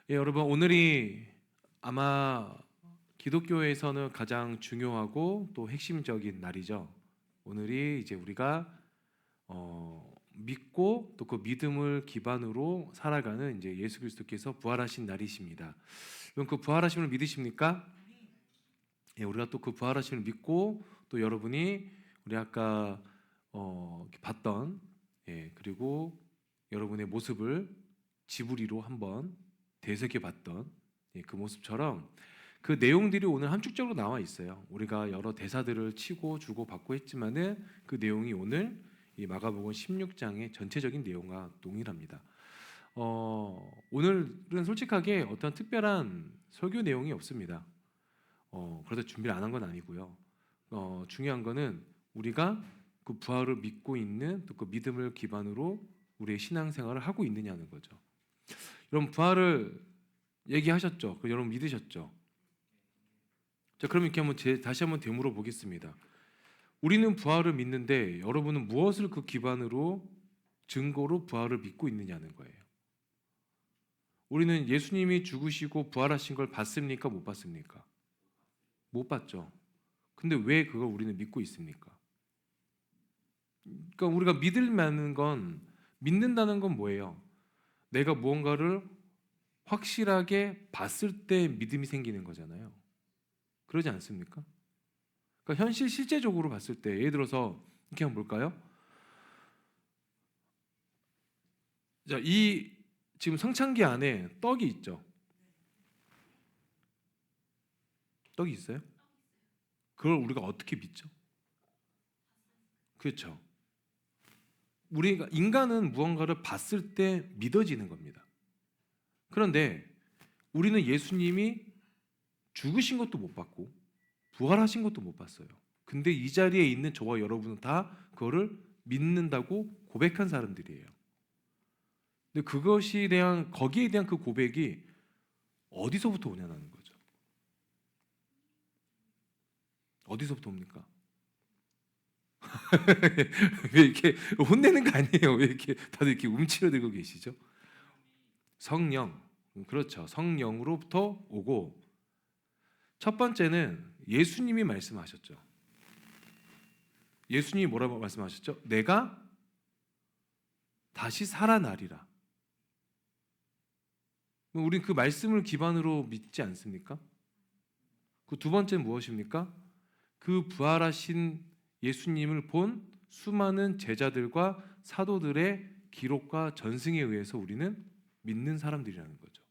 여러분, 오늘이 아마 기독교에서는 가장 중요하고 또 핵심적인 날이죠. 오늘이 이제 우리가 믿고 또 그 믿음을 기반으로 살아가는 이제 예수 그리스도께서 부활하신 날이십니다. 여러분, 그 부활하심을 믿으십니까? 우리가 또 그 부활하심을 믿고 또 여러분이 우리 아까 이렇게 봤던 그리고 여러분의 모습을 지브리로 한번 되새겨 봤던 그 모습처럼 그 내용들이 오늘 함축적으로 나와 있어요. 우리가 여러 대사들을 치고 주고 받고 했지만은 그 내용이 오늘 이 마가복음 16장의 전체적인 내용과 동일합니다. 오늘은 솔직하게 어떤 특별한 설교 내용이 없습니다. 그래서 준비를 안 한 건 아니고요. 중요한 거는 우리가 그 부활을 믿고 있는 또 그 믿음을 기반으로 우리의 신앙생활을 하고 있느냐는 거죠. 여러분, 부활을 얘기하셨죠? 여러분 믿으셨죠? 자, 그럼 이렇게 한번 다시 한번 되물어 보겠습니다. 우리는 부활을 믿는데 여러분은 무엇을 그 기반으로 증거로 부활을 믿고 있느냐는 거예요. 우리는 예수님이 죽으시고 부활하신 걸 봤습니까? 못 봤습니까? 못 봤죠. 근데 왜 그걸 우리는 믿고 있습니까? 그러니까 우리가 믿는다는 건 뭐예요? 내가 무언가를 확실하게 봤을 때 믿음이 생기는 거잖아요. 그러지 않습니까? 그러니까 실제적으로 봤을 때 예를 들어서 이렇게 한번 볼까요? 자, 이 지금 성찬기 안에 떡이 있죠. 떡이 있어요? 그걸 우리가 어떻게 믿죠? 그렇죠. 우리가 인간은 무언가를 봤을 때 믿어지는 겁니다. 그런데 우리는 예수님이 죽으신 것도 못 봤고 부활하신 것도 못 봤어요. 근데 이 자리에 있는 저와 여러분은 다 그거를 믿는다고 고백한 사람들이에요. 근데 거기에 대한 그 고백이 어디서부터 오냐는 거죠. 어디서부터 옵니까? 왜 이렇게 혼내는 거 아니에요? 왜 이렇게 다들 이렇게 움츠러들고 계시죠? 성령, 그렇죠. 성령으로부터 오고, 첫 번째는 예수님이 말씀하셨죠. 예수님이 뭐라고 말씀하셨죠? 내가 다시 살아나리라. 우린 그 말씀을 기반으로 믿지 않습니까? 그 두 번째는 무엇입니까? 그 부활하신 예수님을 본 수많은 제자들과 사도들의 기록과 전승에 의해서 우리는 믿는 사람들이라는 거죠.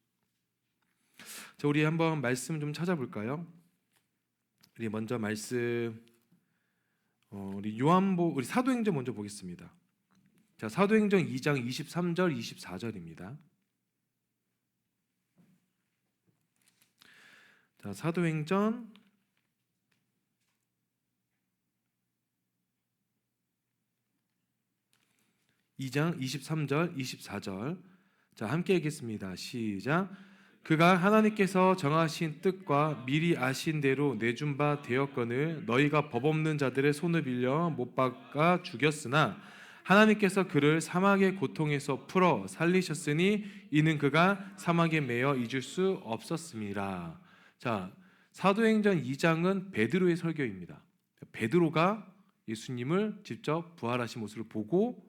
자, 우리 한번 말씀 좀 찾아볼까요? 우리 먼저 말씀 우리 사도행전 먼저 보겠습니다. 자, 사도행전 2장 23절 24절입니다. 자, 사도행전 2장 23절 24절. 자, 함께 읽겠습니다. 시작. 그가 하나님께서 정하신 뜻과 미리 아신 대로 내준 바 되었거늘 너희가 법 없는 자들의 손을 빌려 못 박아 죽였으나 하나님께서 그를 사막의 고통에서 풀어 살리셨으니 이는 그가 사막에 매여 잊을 수 없었습니다. 자, 사도행전 2장은 베드로의 설교입니다. 베드로가 예수님을 직접 부활하신 모습을 보고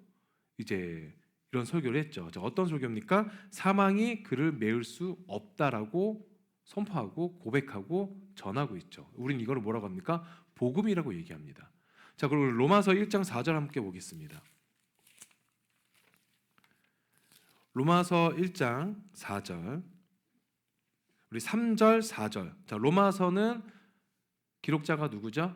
이제 이런 설교를 했죠. 어떤 설교입니까? 사망이 그를 메울 수 없다라고 선포하고 고백하고 전하고 있죠. 우린 이걸 뭐라고 합니까? 복음이라고 얘기합니다. 자, 그리고 로마서 1장 4절 함께 보겠습니다. 로마서 1장 4절. 우리 3절 4절. 자, 로마서는 기록자가 누구죠?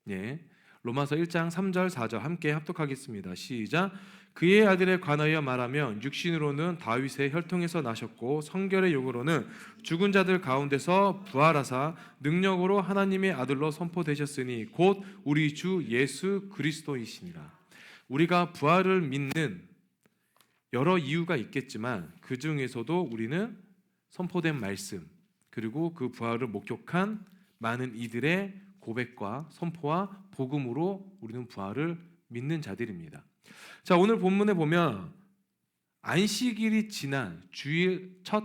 예. 로마서 1장 3절 4절 함께 합독하겠습니다. 시작. 그의 아들에 관하여 말하면 육신으로는 다윗의 혈통에서 나셨고 성결의 육으로는 죽은 자들 가운데서 부활하사 능력으로 하나님의 아들로 선포되셨으니 곧 우리 주 예수 그리스도이시니라. 우리가 부활을 믿는 여러 이유가 있겠지만 그 중에서도 우리는 선포된 말씀 그리고 그 부활을 목격한 많은 이들의 고백과 선포와 복음으로 우리는 부활을 믿는 자들입니다. 자, 오늘 본문에 보면 안식일이 지난 주일 첫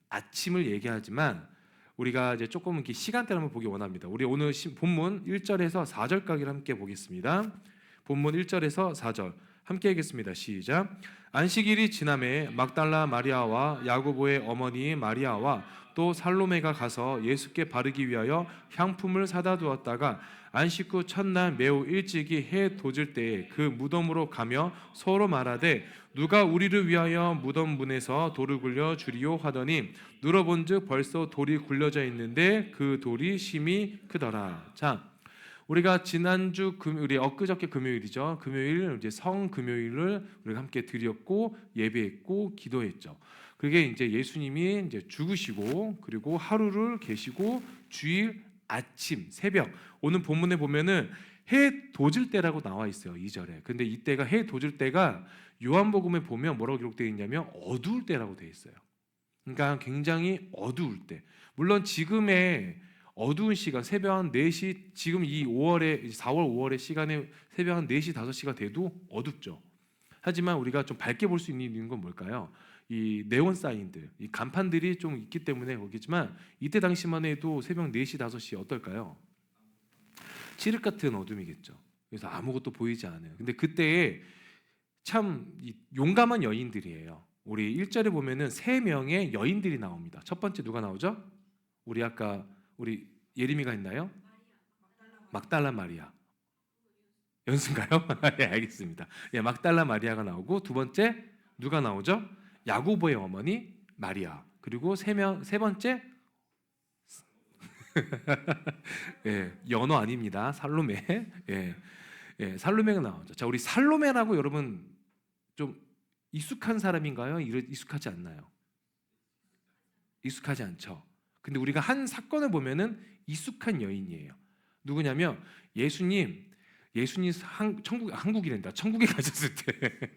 아침을 얘기하지만 우리가 이제 조금 이렇게 시간대를 한번 보기 원합니다. 우리 오늘 본문 1절에서 4절까지를 함께 보겠습니다. 본문 1절에서 4절 함께 하겠습니다. 시작. 안식일이 지남에 막달라 마리아와 야고보의 어머니 마리아와 또 살로메가 가서 예수께 바르기 위하여 향품을 사다 두었다가 안식 후 첫날 매우 일찍이 해 돋을 때에 그 무덤으로 가며 서로 말하되 누가 우리를 위하여 무덤 문에서 돌을 굴려 주리요 하더니 누러본즉 벌써 돌이 굴려져 있는데 그 돌이 심히 크더라. 자, 우리가 지난주 우리 엊그저께 금요일이죠. 금요일 이제 성금요일을 우리가 함께 드렸고 예배했고 기도했죠. 그게 이제 예수님이 이제 죽으시고 그리고 하루를 계시고 주일 아침 새벽 오늘 본문에 보면은 해 돋을 때라고 나와 있어요. 2절에. 근데 이때가 해 돋을 때가 요한복음에 보면 뭐라고 기록되어 있냐면 어두울 때라고 되어 있어요. 그러니까 굉장히 어두울 때. 물론 지금의 어두운 시간 새벽 한 4시 지금 이 5월에 4월 5월의 시간에 새벽 한 4시 5시가 돼도 어둡죠. 하지만 우리가 좀 밝게 볼 수 있는 건 뭘까요? 이 네온 사인들, 이 간판들이 좀 있기 때문에 거기지만 이때 당시만 해도 새벽 4시 5시 어떨까요? 칠흑 같은 어둠이겠죠. 그래서 아무것도 보이지 않아요. 근데 그때에 참 용감한 여인들이에요. 우리 1절에 보면은 3명의 여인들이 나옵니다. 첫 번째 누가 나오죠? 우리 아까 우리 예림이가 있나요? 막달라 마리아. 연수인가요? 예, 알겠습니다. 예, 막달라 마리아가 나오고 두 번째 누가 나오죠? 야고보의 어머니 마리아. 그리고 세 번째 예, 연어 아닙니다. 살로메. 예, 예, 살로메가 나오죠. 자, 우리 살로메라고 여러분 좀 익숙한 사람인가요? 익숙하지 않나요? 익숙하지 않죠. 근데 우리가 한 사건을 보면은 익숙한 여인이에요. 누구냐면 예수님 한국이란다. 천국에 가셨을 때,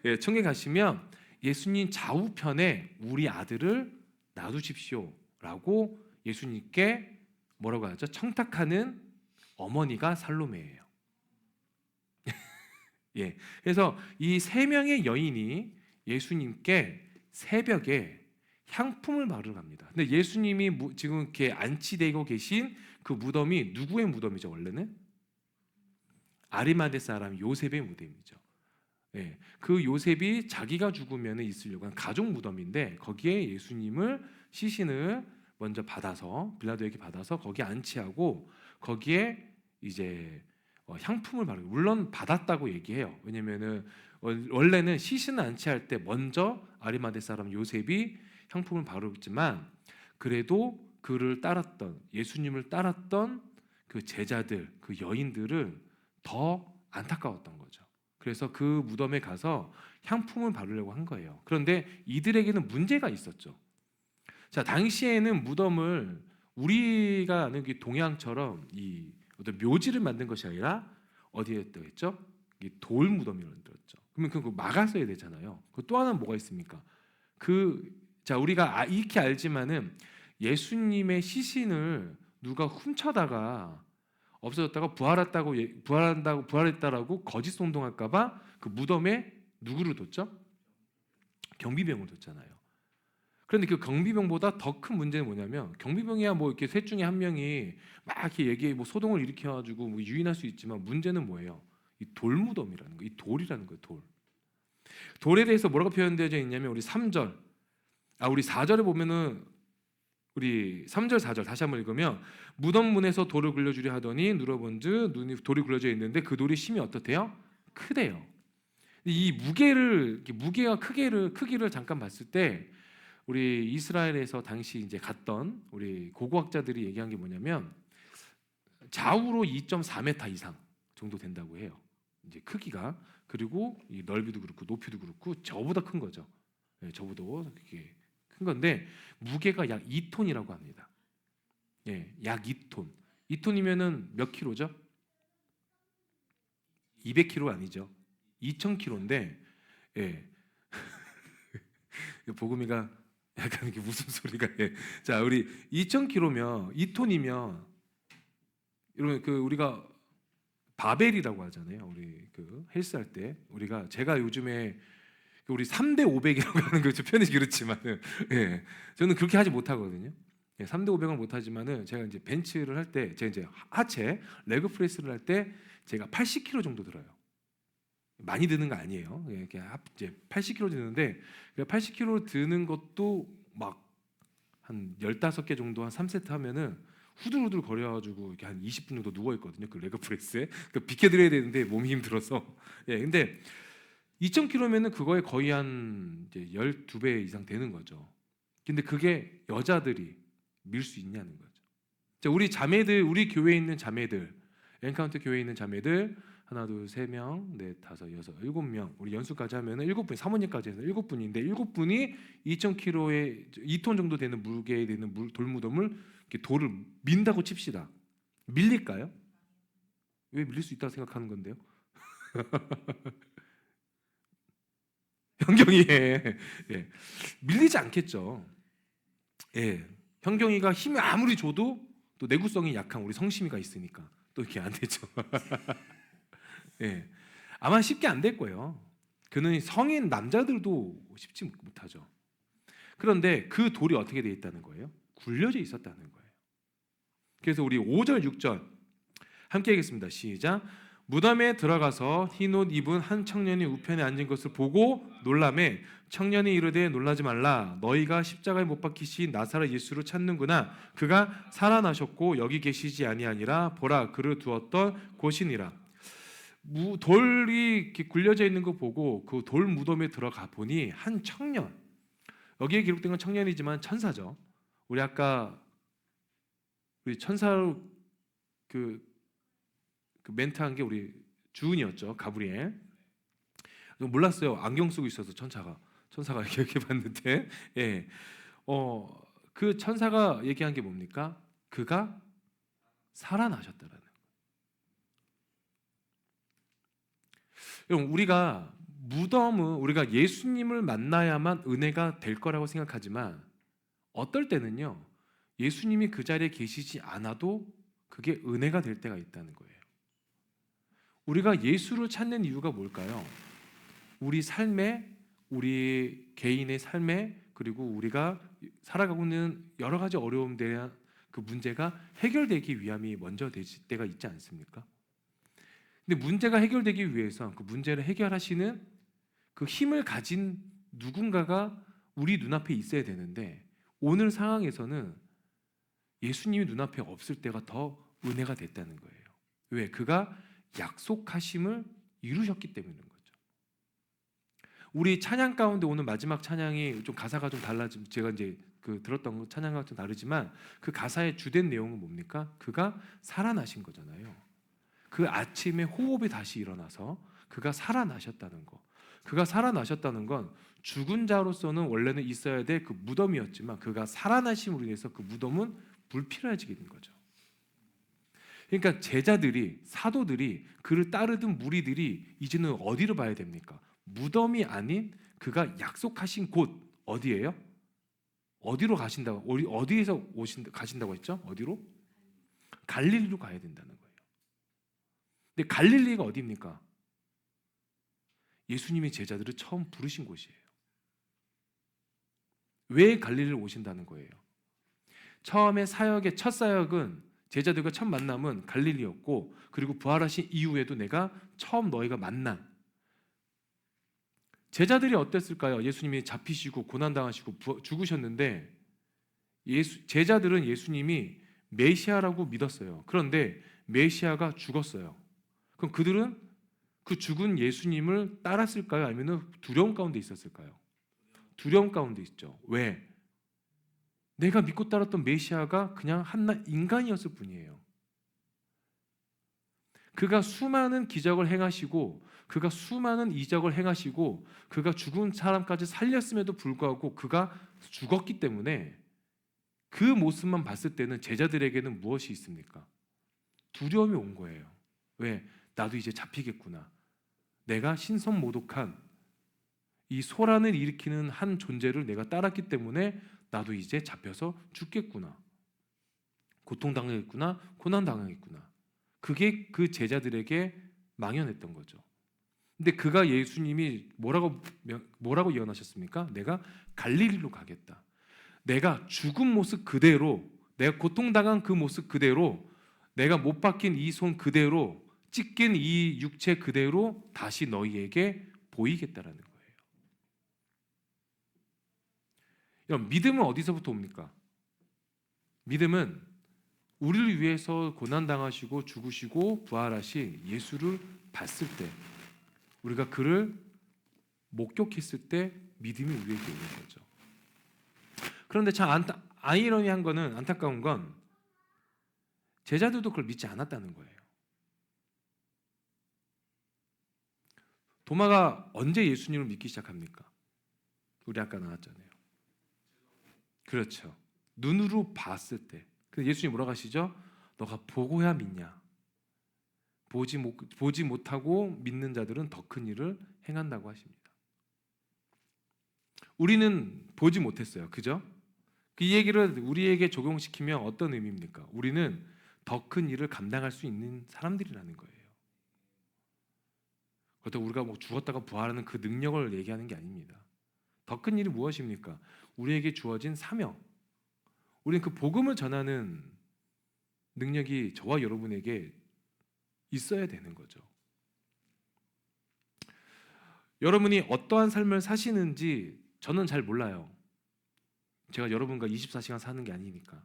예, 천국에 가시면 예수님 좌우편에 우리 아들을 놔두십시오라고 예수님께 뭐라고 하죠? 청탁하는 어머니가 살로메예요. 예, 그래서 이 3명의 여인이 예수님께 새벽에 향품을 바르러 갑니다. 근데 예수님이 지금 이렇게 안치되고 계신 그 무덤이 누구의 무덤이죠? 원래는 아리마대 사람 요셉의 무덤이죠. 예, 그 요셉이 자기가 죽으면 있으려고 한 가족 무덤인데 거기에 예수님을 시신을 먼저 받아서 빌라도에게 받아서 거기에 안치하고 거기에 이제 향품을 바르고 물론 받았다고 얘기해요. 왜냐면은 원래는 시신을 안치할 때 먼저 아리마대 사람 요셉이 향품을 바르지만 그래도 그를 따랐던 예수님을 따랐던 그 제자들 그 여인들은 더 안타까웠던 거죠. 그래서 그 무덤에 가서 향품을 바르려고 한 거예요. 그런데 이들에게는 문제가 있었죠. 자, 당시에는 무덤을 우리가 아는 동양처럼 이 어떤 묘지를 만든 것이 아니라 어디에 했죠? 돌 무덤을 만들었죠. 그러면 그거 막았어야 되잖아요. 그 또 하나 뭐가 있습니까? 자, 우리가 익히 알지만은 예수님의 시신을 누가 훔쳐다가 없어졌다가 부활했다라고 거짓 선동할까봐 그 무덤에 누구를 뒀죠? 경비병을 뒀잖아요. 그런데 그 경비병보다 더 큰 문제는 뭐냐면 경비병이야 뭐 이렇게 셋 중에 한 명이 막 이렇게 얘기해 뭐 소동을 일으켜가지고 뭐 유인할 수 있지만 문제는 뭐예요? 이 돌무덤이라는 거, 이 돌이라는 거예요. 돌. 돌에 대해서 뭐라고 표현되어 있냐면 우리 3절, 우리 4절에 보면은 우리 3절 4절 다시 한번 읽으면 무덤 문에서 돌을 굴려주려 하더니 누러본즉 돌이 굴려져 있는데 그 돌이 심이 어떻대요? 크대요. 이 무게와 크기를 잠깐 봤을 때 우리 이스라엘에서 당시 이제 갔던 우리 고고학자들이 얘기한 게 뭐냐면 좌우로 2.4m 이상 정도 된다고 해요. 이제 크기가 그리고 이 넓이도 그렇고 높이도 그렇고 저보다 큰 거죠. 네, 저보다 이게 큰 건데 무게가 약 2톤이라고 합니다. 예, 약 2톤. 2톤이면은 몇 킬로죠? 200kg 아니죠. 2000kg인데 예. 보금이가 약간 이렇게 웃음소리가 예. 자, 우리 2000kg면 2톤이면 여러분 그 우리가 바벨이라고 하잖아요. 우리 그 헬스할 때 제가 요즘에 우리 3대 500이라고 하는 거 표현이 그렇지만은 예, 저는 그렇게 하지 못하거든요. 예, 3대 500은 못하지만은 제가 이제 벤치를 할 때, 제가 이제 하체 레그 프레스를 할 때 제가 80kg 정도 들어요. 많이 드는 거 아니에요. 예, 이제 80kg 드는데 80kg 드는 것도 막 한 15개 정도 한 3세트 하면은 후들후들 거려가지고 이렇게 한 20분 정도 누워 있거든요. 그 레그 프레스에 비켜드려야 되는데 몸이 힘들어서. 예, 근데 2,000kg면은 그거에 거의 한 이제 12배 이상 되는 거죠. 근데 그게 여자들이 밀 수 있냐는 거죠. 자, 우리 자매들, 우리 교회에 있는 자매들, 엔카운트 교회에 있는 자매들 하나, 둘, 세 명, 넷, 다섯, 여섯, 7명. 우리 연수까지 하면은 7분, 사모님까지 해서 7분인데 7분이 2,000kg에 2톤 정도 되는 무게에 되는 돌무덤을 이렇게 돌을 민다고 칩시다. 밀릴까요? 왜 밀릴 수 있다고 생각하는 건데요? 현경이 예. 밀리지 않겠죠. 예. 현경이가 힘이 아무리 줘도 또 내구성이 약한 우리 성심이가 있으니까 또 이렇게 안 되죠. 예. 아마 쉽게 안 될 거예요. 그는 성인 남자들도 쉽지 못하죠. 그런데 그 돌이 어떻게 되어 있다는 거예요? 굴려져 있었다는 거예요. 그래서 우리 5절 6절 함께 하겠습니다. 시작. 무덤에 들어가서 흰 옷 입은 한 청년이 우편에 앉은 것을 보고 놀라매 청년이 이르되 놀라지 말라 너희가 십자가에 못 박히신 나사렛 예수를 찾는구나 그가 살아나셨고 여기 계시지 아니하니라 보라 그를 두었던 곳이니라. 돌이 이렇게 굴려져 있는 거 보고 그 돌 무덤에 들어가 보니 한 청년, 여기에 기록된 건 청년이지만 천사죠. 우리 아까 우리 천사로 그 멘트한 게 우리 주은이었죠. 가브리엘. 몰랐어요. 안경 쓰고 있어서 천사가 이렇게 봤는데, 예, 그 천사가 얘기한 게 뭡니까? 그가 살아나셨다라는. 여러분, 우리가 무덤은 우리가 예수님을 만나야만 은혜가 될 거라고 생각하지만 어떨 때는요 예수님이 그 자리에 계시지 않아도 그게 은혜가 될 때가 있다는 거예요. 우리가 예수를 찾는 이유가 뭘까요? 우리 삶에, 우리 개인의 삶에, 그리고 우리가 살아가고 있는 여러 가지 어려움에 대한 그 문제가 해결되기 위함이 먼저 될 때가 있지 않습니까? 근데 문제가 해결되기 위해서 그 문제를 해결하시는 그 힘을 가진 누군가가 우리 눈앞에 있어야 되는데 오늘 상황에서는 예수님이 눈앞에 없을 때가 더 은혜가 됐다는 거예요. 왜? 그가 약속하심을 이루셨기 때문인 거죠. 우리 찬양 가운데 오늘 마지막 찬양이 좀 가사가 좀 달라지면 제가 이제 그 들었던 찬양과 좀 다르지만 그 가사의 주된 내용은 뭡니까? 그가 살아나신 거잖아요. 그 아침에 호흡이 다시 일어나서 그가 살아나셨다는 거. 그가 살아나셨다는 건 죽은 자로서는 원래는 있어야 될 그 무덤이었지만 그가 살아나심으로 인해서 그 무덤은 불필요해지게 된 거죠. 그러니까 제자들이, 사도들이, 그를 따르던 무리들이 이제는 어디로 봐야 됩니까? 무덤이 아닌 그가 약속하신 곳 어디예요? 어디로 가신다고? 어디에서 가신다고 했죠? 어디로? 갈릴리로 가야 된다는 거예요. 근데 갈릴리가 어디입니까? 예수님이 제자들을 처음 부르신 곳이에요. 왜 갈릴리를 오신다는 거예요? 처음에 사역의 첫 사역은 제자들과 첫 만남은 갈릴리였고 그리고 부활하신 이후에도 내가 처음 너희가 만난 제자들이 어땠을까요? 예수님이 잡히시고 고난당하시고 죽으셨는데 제자들은 예수님이 메시아라고 믿었어요. 그런데 메시아가 죽었어요. 그럼 그들은 그 죽은 예수님을 따랐을까요? 아니면 두려움 가운데 있었을까요? 두려움 가운데 있죠. 왜? 내가 믿고 따랐던 메시아가 그냥 한낱 인간이었을 뿐이에요. 그가 수많은 기적을 행하시고 그가 수많은 이적을 행하시고 그가 죽은 사람까지 살렸음에도 불구하고 그가 죽었기 때문에 그 모습만 봤을 때는 제자들에게는 무엇이 있습니까? 두려움이 온 거예요. 왜? 나도 이제 잡히겠구나. 내가 신선모독한 이 소란을 일으키는 한 존재를 내가 따랐기 때문에 나도 이제 잡혀서 죽겠구나. 고통당하겠구나. 고난당하겠구나. 그게 그 제자들에게 망연했던 거죠. 근데 그가 예수님이 뭐라고 예언하셨습니까? 내가 갈릴리로 가겠다. 내가 죽은 모습 그대로, 내가 고통당한 그 모습 그대로, 내가 못 박힌 이 손 그대로, 찢긴 이 육체 그대로 다시 너희에게 보이겠다라는 거예요. 여러분, 믿음은 어디서부터 옵니까? 믿음은 우리를 위해서 고난당하시고 죽으시고 부활하신 예수를 봤을 때, 우리가 그를 목격했을 때 믿음이 우리에게 오는 거죠. 그런데 참 아이러니한 거는, 안타까운 건 제자들도 그걸 믿지 않았다는 거예요. 도마가 언제 예수님을 믿기 시작합니까? 우리 아까 나왔잖아요. 그렇죠. 눈으로 봤을 때. 그래서 예수님 뭐라고 하시죠? 너가 보고야 믿냐? 보지 못하고 믿는 자들은 더 큰 일을 행한다고 하십니다. 우리는 보지 못했어요. 그죠? 그 얘기를 우리에게 적용시키면 어떤 의미입니까? 우리는 더 큰 일을 감당할 수 있는 사람들이라는 거예요. 그렇다고 우리가 뭐 죽었다가 부활하는 그 능력을 얘기하는 게 아닙니다. 더 큰 일이 무엇입니까? 우리에게 주어진 사명. 우리는 그 복음을 전하는 능력이 저와 여러분에게 있어야 되는 거죠. 여러분이 어떠한 삶을 사시는지 저는 잘 몰라요. 제가 여러분과 24시간 사는 게 아니니까.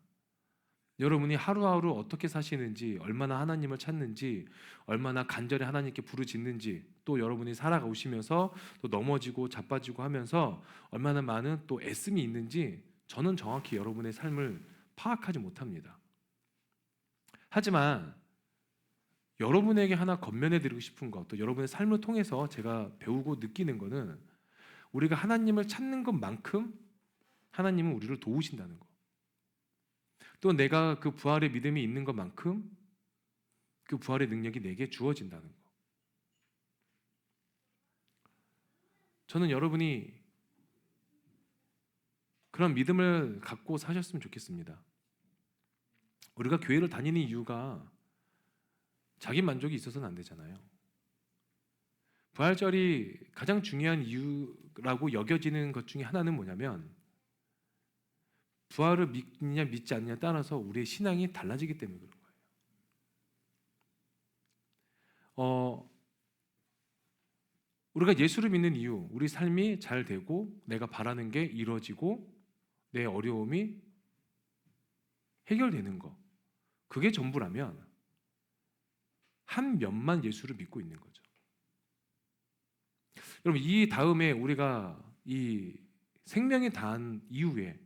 여러분이 하루하루 어떻게 사시는지, 얼마나 하나님을 찾는지, 얼마나 간절히 하나님께 부르짖는지, 또 여러분이 살아가시면서 또 넘어지고 자빠지고 하면서 얼마나 많은 또 애씀이 있는지 저는 정확히 여러분의 삶을 파악하지 못합니다. 하지만 여러분에게 하나 건면해 드리고 싶은 것, 또 여러분의 삶을 통해서 제가 배우고 느끼는 것은, 우리가 하나님을 찾는 것만큼 하나님은 우리를 도우신다는 것, 또 내가 그 부활의 믿음이 있는 것만큼 그 부활의 능력이 내게 주어진다는 것. 저는 여러분이 그런 믿음을 갖고 사셨으면 좋겠습니다. 우리가 교회를 다니는 이유가 자기 만족이 있어서는 안 되잖아요. 부활절이 가장 중요한 이유라고 여겨지는 것 중에 하나는 뭐냐면, 부활을 믿느냐 믿지 않느냐에 따라서 우리의 신앙이 달라지기 때문에 그런 거예요. 우리가 예수를 믿는 이유, 우리 삶이 잘 되고 내가 바라는 게 이루어지고 내 어려움이 해결되는 거, 그게 전부라면 한 면만 예수를 믿고 있는 거죠. 여러분, 이 다음에 우리가 이 생명이 다한 이후에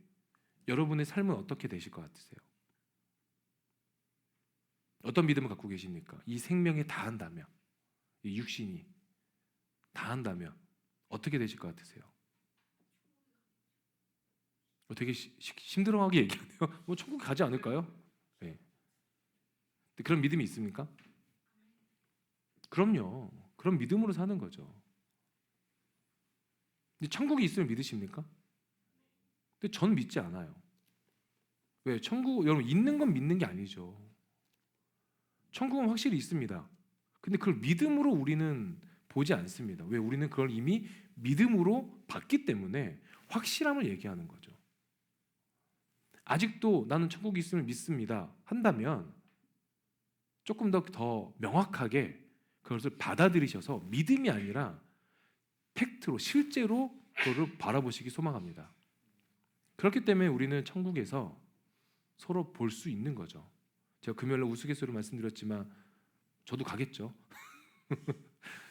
여러분의 삶은 어떻게 되실 것 같으세요? 어떤 믿음을 갖고 계십니까? 이 생명이 다한다면, 이 육신이 다한다면 어떻게 되실 것 같으세요? 되게 힘들어하게 얘기하네요. 뭐 천국 가지 않을까요? 네. 그런 믿음이 있습니까? 그럼요. 그런 믿음으로 사는 거죠. 근데 천국이 있으면 믿으십니까? 근데 전 믿지 않아요. 왜? 천국, 여러분, 있는 건 믿는 게 아니죠. 천국은 확실히 있습니다. 근데 그걸 믿음으로 우리는 보지 않습니다. 왜? 우리는 그걸 이미 믿음으로 봤기 때문에 확실함을 얘기하는 거죠. 아직도 나는 천국이 있음을 믿습니다 한다면 조금 더 명확하게 그것을 받아들이셔서 믿음이 아니라 팩트로, 실제로 그거를 바라보시기 소망합니다. 그렇기 때문에 우리는 천국에서 서로 볼 수 있는 거죠. 제가 금요일에 우스갯소리로 말씀드렸지만 저도 가겠죠.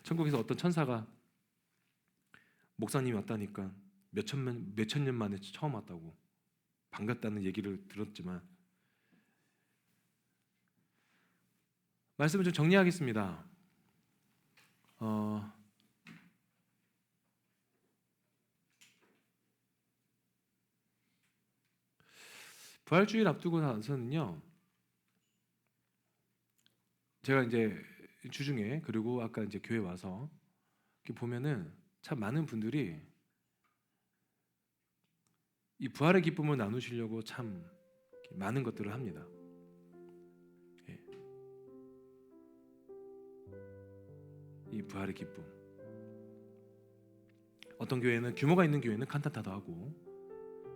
천국에서 어떤 천사가 목사님이 왔다니까 몇천 년 만에 처음 왔다고 반갑다는 얘기를 들었지만, 말씀을 좀 정리하겠습니다. 부활주일 앞두고 나서는요, 제가 이제 주중에, 그리고 아까 이제 교회 와서 이렇게 보면은 참 많은 분들이 이 부활의 기쁨을 나누시려고 참 많은 것들을 합니다. 예. 이 부활의 기쁨. 어떤 교회는 규모가 있는 교회는 칸타타도 하고,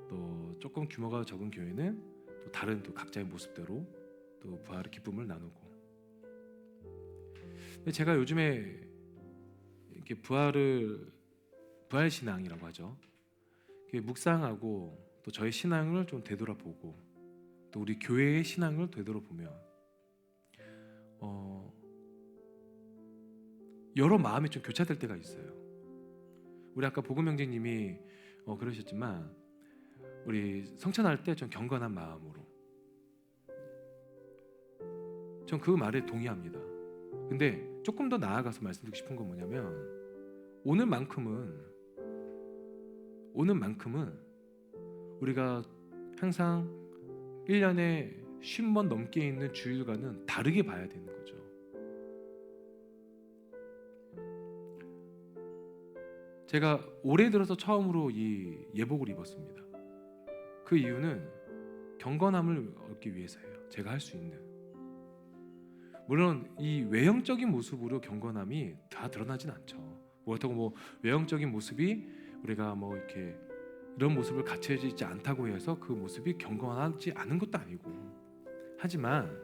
또 조금 규모가 적은 교회는 또 다른 또 각자의 모습대로 또 부활의 기쁨을 나누고. 근데 제가 요즘에 이렇게 부활 신앙이라고 하죠. 묵상하고 또 저의 신앙을 좀 되돌아보고 또 우리 교회의 신앙을 되돌아보면 여러 마음이 좀 교차될 때가 있어요. 우리 아까 복음형제님이 그러셨지만 우리 성찬할 때 좀 경건한 마음으로, 전 그 말에 동의합니다. 근데 조금 더 나아가서 말씀드리고 싶은 건 뭐냐면, 오늘만큼은 우리가 항상 1년에 50번 넘게 있는 주일과는 다르게 봐야 되는 거죠. 제가 올해 들어서 처음으로 이 예복을 입었습니다. 그 이유는 경건함을 얻기 위해서예요. 제가 할 수 있는. 물론 이 외형적인 모습으로 경건함이 다 드러나진 않죠. 그렇다고 뭐 외형적인 모습이 우리가 뭐 이렇게 이런 모습을 갖춰져 있지 않다고 해서 그 모습이 경건하지 않은 것도 아니고, 하지만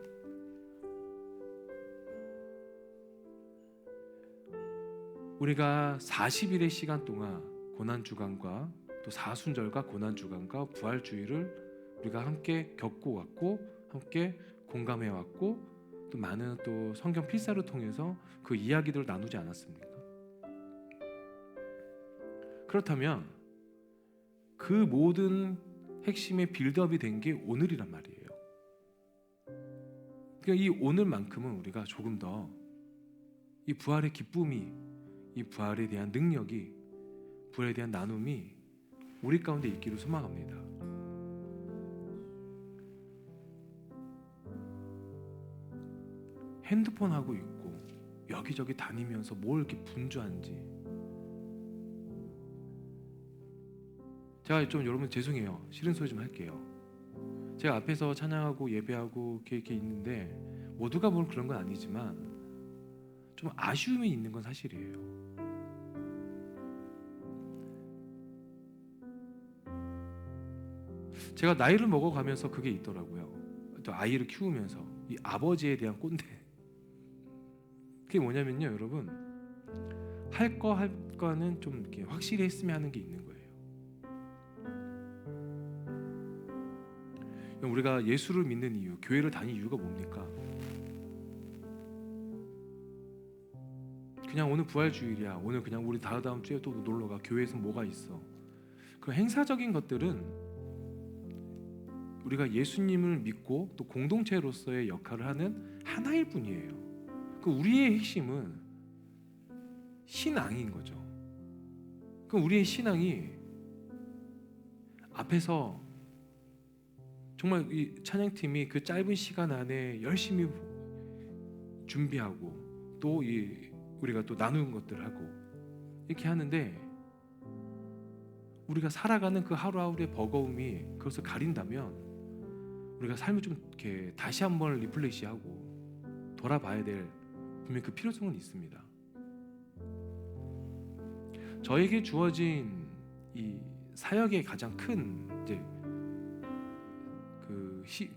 우리가 40일의 시간 동안 고난주간과 또 사순절과 고난주간과 부활주의를 우리가 함께 겪고 왔고, 함께 공감해 왔고, 또 많은 또 성경 필사를 통해서 그 이야기들을 나누지 않았습니까? 그렇다면 그 모든 핵심의 빌드업이 된 게 오늘이란 말이에요. 그러니까 이 오늘만큼은 우리가 조금 더 이 부활의 기쁨이, 이 부활에 대한 능력이, 부활에 대한 나눔이 우리 가운데 있기를 소망합니다. 핸드폰 하고 있고 여기저기 다니면서 뭘 이렇게 분주한지. 제가 좀 여러분 죄송해요. 싫은 소리 좀 할게요. 제가 앞에서 찬양하고 예배하고 이렇게 있는데 모두가 뭘 그런 건 아니지만 좀 아쉬움이 있는 건 사실이에요. 제가 나이를 먹어가면서 그게 있더라고요. 또 아이를 키우면서 이 아버지에 대한 꼰대. 그게 뭐냐면요, 여러분, 할 거는 좀 이렇게 확실히 했으면 하는 게 있는 거예요. 우리가 예수를 믿는 이유, 교회를 다니는 이유가 뭡니까? 그냥 오늘 부활주일이야, 오늘 그냥 우리 다음 주에 또 놀러가, 교회에서 뭐가 있어. 그 행사적인 것들은 우리가 예수님을 믿고 또 공동체로서의 역할을 하는 하나일 뿐이에요. 그 우리의 핵심은 신앙인 거죠. 그 우리의 신앙이 앞에서 정말 이 찬양팀이 그 짧은 시간 안에 열심히 준비하고 또 우리가 또 나누는 것들을 하고 이렇게 하는데, 우리가 살아가는 그 하루하루의 버거움이 그것을 가린다면 우리가 삶을 좀 이렇게 다시 한번 리플레시하고 돌아봐야 될 분명히 그 필요성은 있습니다. 저에게 주어진 이 사역의 가장 큰 이제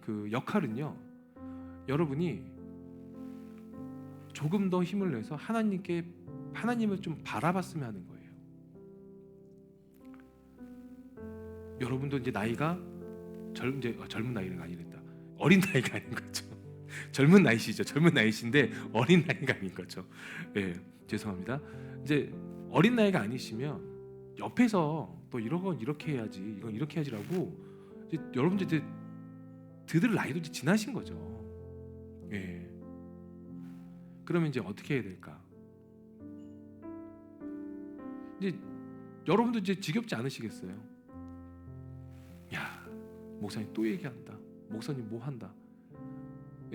그 역할은요, 여러분이 조금 더 힘을 내서 하나님을 좀 바라봤으면 하는 거예요. 여러분도 이제 나이가 젊은 나이가 아니랬다. 어린 나이가 아닌 거죠. 젊은 나이시죠. 젊은 나이신데 어린 나이가 아닌 거죠. 예, 죄송합니다. 이제 어린 나이가 아니시면 옆에서 또 이런 건 이렇게 해야지, 이건 이렇게 해야지라고 이제 여러분들 이제 들을 나이도 이제 지나신 거죠. 예. 그러면 이제 어떻게 해야 될까? 이제 여러분도 이제 지겹지 않으시겠어요? 야, 목사님 또 얘기한다. 목사님 뭐 한다.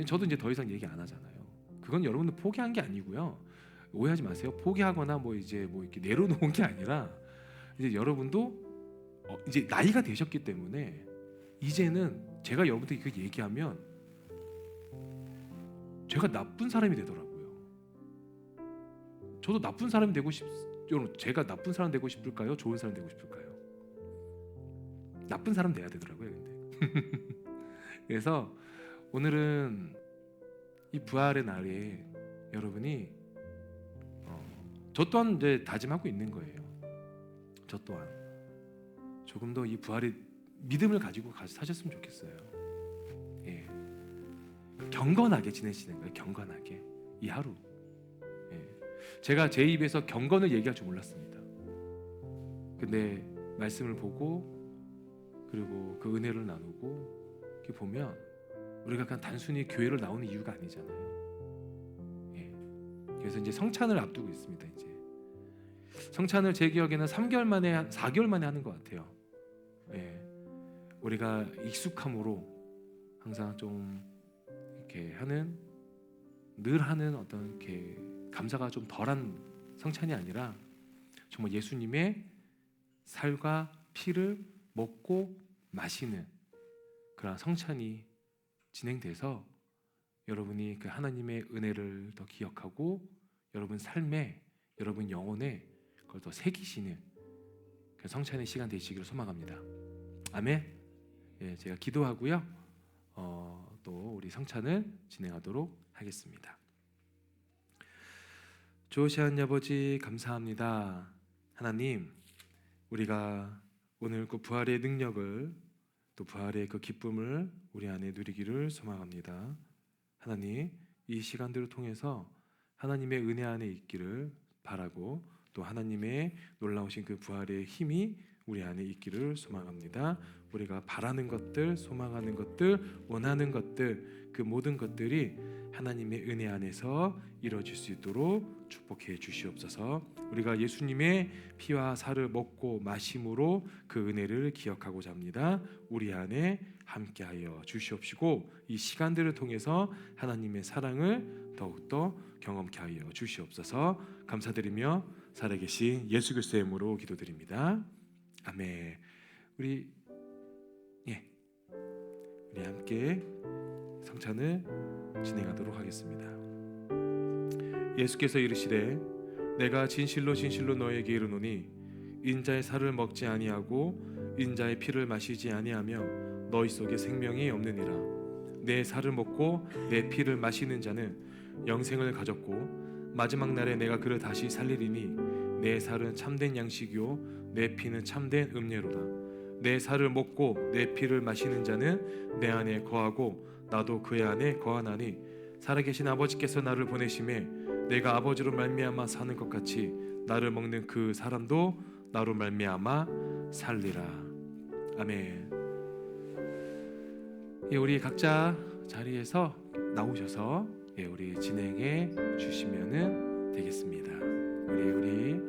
저도 이제 더 이상 얘기 안 하잖아요. 그건 여러분들 포기한 게 아니고요. 오해하지 마세요. 포기하거나 뭐 이렇게 내려놓은 게 아니라 이제 여러분도 이제 나이가 되셨기 때문에 이제는 제가 여러분들이 그 얘기하면 제가 나쁜 사람이 되더라고요. 저도 나쁜 사람이 되고 여러분, 제가 나쁜 사람 되고 싶을까요? 좋은 사람 되고 싶을까요? 나쁜 사람 돼야 되더라고요. 근데 그래서 오늘은 이 부활의 날에 여러분이 저 또한 이제 다짐하고 있는 거예요. 저 또한 조금 더 이 부활의 믿음을 가지고 사셨으면 좋겠어요. 예. 경건하게 지내시는 거예요. 경건하게 이 하루. 예. 제가 제 입에서 경건을 얘기할 줄 몰랐습니다. 근데 말씀을 보고 그리고 그 은혜를 나누고 이렇게 보면 우리가 그냥 단순히 교회를 나오는 이유가 아니잖아요. 예. 그래서 이제 성찬을 앞두고 있습니다. 이제 성찬을 제 기억에는 3개월 만에 4개월 만에 하는 것 같아요. 예. 우리가 익숙함으로 항상 좀 이렇게 하는 늘 하는 어떤 이렇게 감사가 좀 덜한 성찬이 아니라 정말 예수님의 살과 피를 먹고 마시는 그런 성찬이 진행돼서 여러분이 그 하나님의 은혜를 더 기억하고 여러분 삶에 여러분 영혼에 그걸 더 새기시는 그 성찬의 시간 되시기를 소망합니다. 아멘. 예, 제가 기도하고요. 또 우리 성찬을 진행하도록 하겠습니다. 좋으신 아버지 감사합니다. 하나님, 우리가 오늘 그 부활의 능력을 또 부활의 그 기쁨을 우리 안에 누리기를 소망합니다. 하나님, 이 시간들을 통해서 하나님의 은혜 안에 있기를 바라고 또 하나님의 놀라우신 그 부활의 힘이 우리 안에 있기를 소망합니다. 우리가 바라는 것들, 소망하는 것들, 원하는 것들, 그 모든 것들이 하나님의 은혜 안에서 이루어질 수 있도록 축복해 주시옵소서. 우리가 예수님의 피와 살을 먹고 마심으로 그 은혜를 기억하고자 합니다. 우리 안에 함께하여 주시옵시고 이 시간들을 통해서 하나님의 사랑을 더욱더 경험케 하여 주시옵소서. 감사드리며 살아계신 예수 그리스도의 이름으로 기도드립니다. 아멘. 우리 함께 성찬을 진행하도록 하겠습니다. 예수께서 이르시되 내가 진실로 진실로 너에게 이르노니 인자의 살을 먹지 아니하고 인자의 피를 마시지 아니하며 너희 속에 생명이 없느니라. 내 살을 먹고 내 피를 마시는 자는 영생을 가졌고 마지막 날에 내가 그를 다시 살리리니 내 살은 참된 양식이요 내 피는 참된 음료로다. 내 살을 먹고 내 피를 마시는 자는 내 안에 거하고 나도 그의 안에 거하나니 살아계신 아버지께서 나를 보내심에 내가 아버지로 말미암아 사는 것 같이 나를 먹는 그 사람도 나로 말미암아 살리라. 아멘. 우리 각자 자리에서 나오셔서 우리 진행해 주시면은 되겠습니다. 우리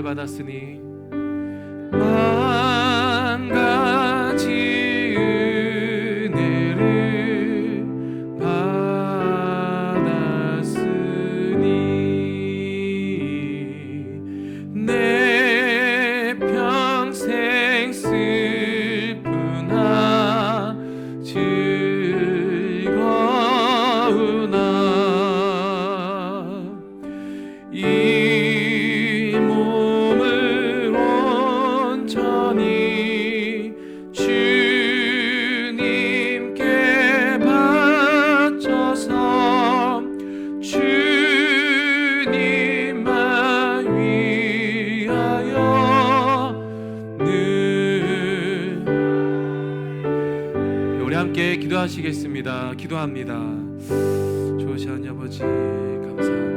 받았으니 만 가지 은혜를 받았으니 내 평생 슬프나 즐거우나 이 몸을 온전히 주님께 바쳐서 주님만 위하여 늘 우리 함께 기도하시겠습니다. 기도합니다. 좋으신 아버지 감사합니다.